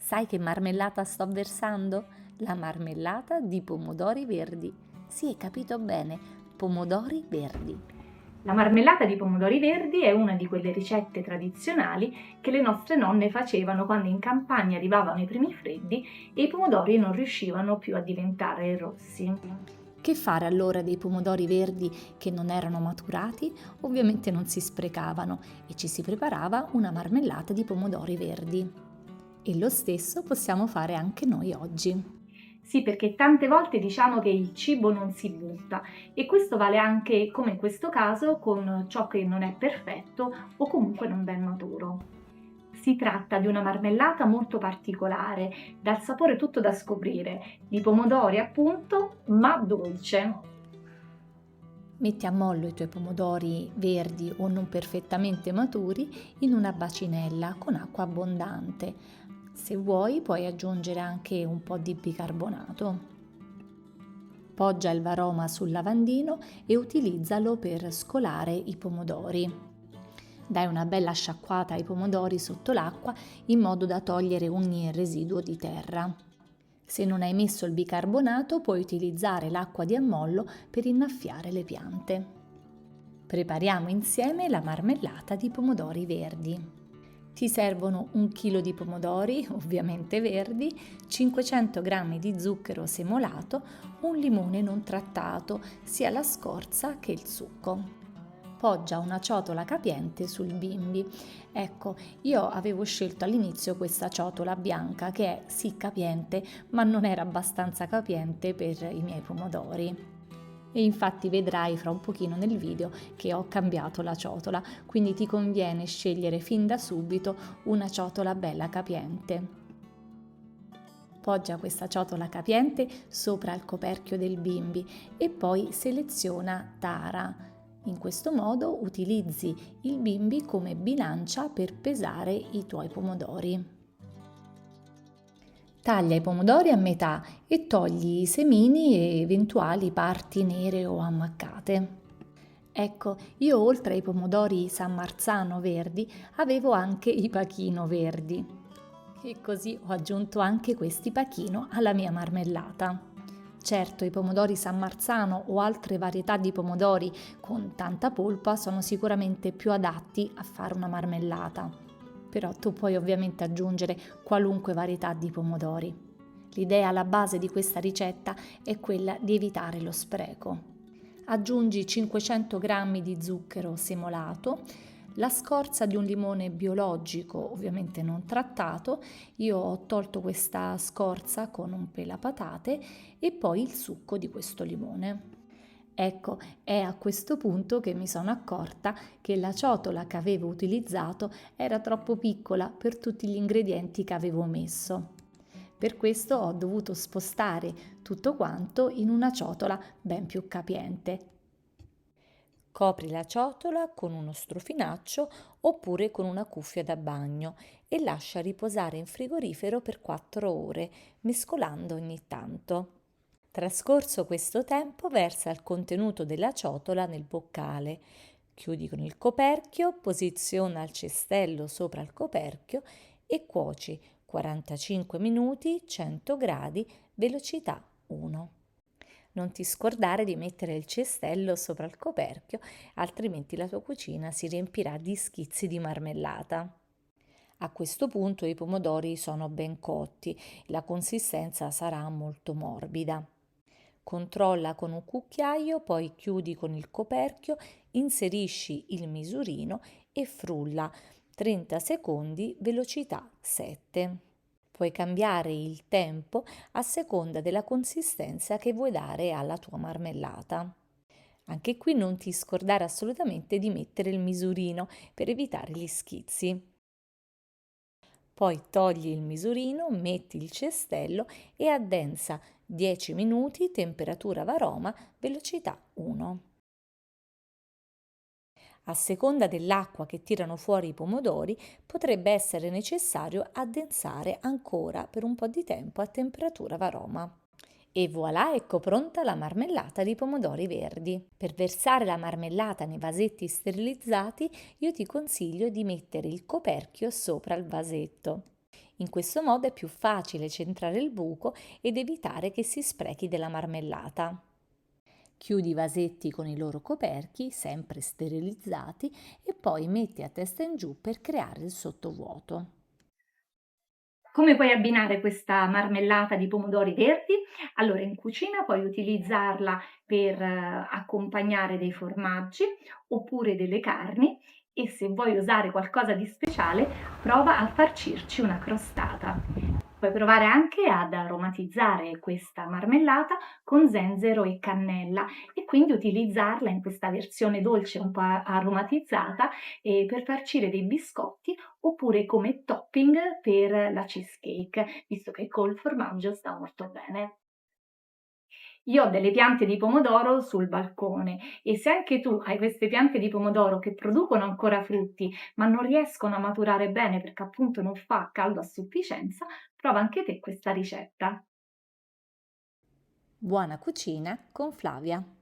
Sai che marmellata sto versando? La marmellata di pomodori verdi. Sì, hai capito bene, pomodori verdi. La marmellata di pomodori verdi è una di quelle ricette tradizionali che le nostre nonne facevano quando in campagna arrivavano i primi freddi e i pomodori non riuscivano più a diventare rossi. Che fare allora dei pomodori verdi che non erano maturati? Ovviamente non si sprecavano e ci si preparava una marmellata di pomodori verdi. E lo stesso possiamo fare anche noi oggi. Sì, perché tante volte diciamo che il cibo non si butta e questo vale anche, come in questo caso, con ciò che non è perfetto o comunque non ben maturo. Si tratta di una marmellata molto particolare, dal sapore tutto da scoprire, di pomodori appunto, ma dolce. Metti a mollo i tuoi pomodori verdi o non perfettamente maturi in una bacinella con acqua abbondante. Se vuoi puoi aggiungere anche un po' di bicarbonato. Poggia il varoma sul lavandino e utilizzalo per scolare i pomodori. Dai una bella sciacquata ai pomodori sotto l'acqua in modo da togliere ogni residuo di terra. Se non hai messo il bicarbonato, puoi utilizzare l'acqua di ammollo per innaffiare le piante. Prepariamo insieme la marmellata di pomodori verdi. Ti servono 1 chilo di pomodori, ovviamente verdi, 500 g di zucchero semolato, un limone non trattato, sia la scorza che il succo. Poggia una ciotola capiente sul bimbi. Ecco, io avevo scelto all'inizio questa ciotola bianca che è sì capiente, ma non era abbastanza capiente per i miei pomodori. E infatti vedrai fra un pochino nel video che ho cambiato la ciotola, quindi ti conviene scegliere fin da subito una ciotola bella capiente. Poggia questa ciotola capiente sopra il coperchio del bimbi e poi seleziona tara. In questo modo utilizzi il bimbi come bilancia per pesare i tuoi pomodori. Taglia i pomodori a metà e togli i semini e eventuali parti nere o ammaccate. Ecco, io oltre ai pomodori San Marzano verdi avevo anche i pachino verdi. E così ho aggiunto anche questi pachino alla mia marmellata. Certo, i pomodori San Marzano o altre varietà di pomodori con tanta polpa sono sicuramente più adatti a fare una marmellata, però tu puoi ovviamente aggiungere qualunque varietà di pomodori. L'idea alla base di questa ricetta è quella di evitare lo spreco. Aggiungi 500 g di zucchero semolato, la scorza di un limone biologico, ovviamente non trattato. Io ho tolto questa scorza con un pelapatate e poi il succo di questo limone. Ecco, è a questo punto che mi sono accorta che la ciotola che avevo utilizzato era troppo piccola per tutti gli ingredienti che avevo messo. Per questo ho dovuto spostare tutto quanto in una ciotola ben più capiente. Copri la ciotola con uno strofinaccio oppure con una cuffia da bagno e lascia riposare in frigorifero per 4 ore, mescolando ogni tanto. Trascorso questo tempo, versa il contenuto della ciotola nel boccale. Chiudi con il coperchio, posiziona il cestello sopra il coperchio e cuoci 45 minuti, 100 gradi, velocità 1. Non ti scordare di mettere il cestello sopra il coperchio, altrimenti la tua cucina si riempirà di schizzi di marmellata. A questo punto i pomodori sono ben cotti, la consistenza sarà molto morbida. Controlla con un cucchiaio, poi chiudi con il coperchio, inserisci il misurino e frulla 30 secondi, velocità 7. Puoi cambiare il tempo a seconda della consistenza che vuoi dare alla tua marmellata. Anche qui non ti scordare assolutamente di mettere il misurino per evitare gli schizzi. Poi togli il misurino, metti il cestello e addensa 10 minuti, temperatura varoma, velocità 1. A seconda dell'acqua che tirano fuori i pomodori, potrebbe essere necessario addensare ancora per un po' di tempo a temperatura varoma. E voilà, ecco pronta la marmellata di pomodori verdi. Per versare la marmellata nei vasetti sterilizzati, io ti consiglio di mettere il coperchio sopra il vasetto. In questo modo è più facile centrare il buco ed evitare che si sprechi della marmellata. Chiudi i vasetti con i loro coperchi, sempre sterilizzati, e poi metti a testa in giù per creare il sottovuoto. Come puoi abbinare questa marmellata di pomodori verdi? Allora, in cucina puoi utilizzarla per accompagnare dei formaggi oppure delle carni e se vuoi usare qualcosa di speciale, prova a farcirci una crostata. Puoi provare anche ad aromatizzare questa marmellata con zenzero e cannella e quindi utilizzarla in questa versione dolce un po' aromatizzata per farcire dei biscotti oppure come topping per la cheesecake, visto che col formaggio sta molto bene. Io ho delle piante di pomodoro sul balcone e se anche tu hai queste piante di pomodoro che producono ancora frutti, ma non riescono a maturare bene perché appunto non fa caldo a sufficienza, prova anche te questa ricetta. Buona cucina con Flavia!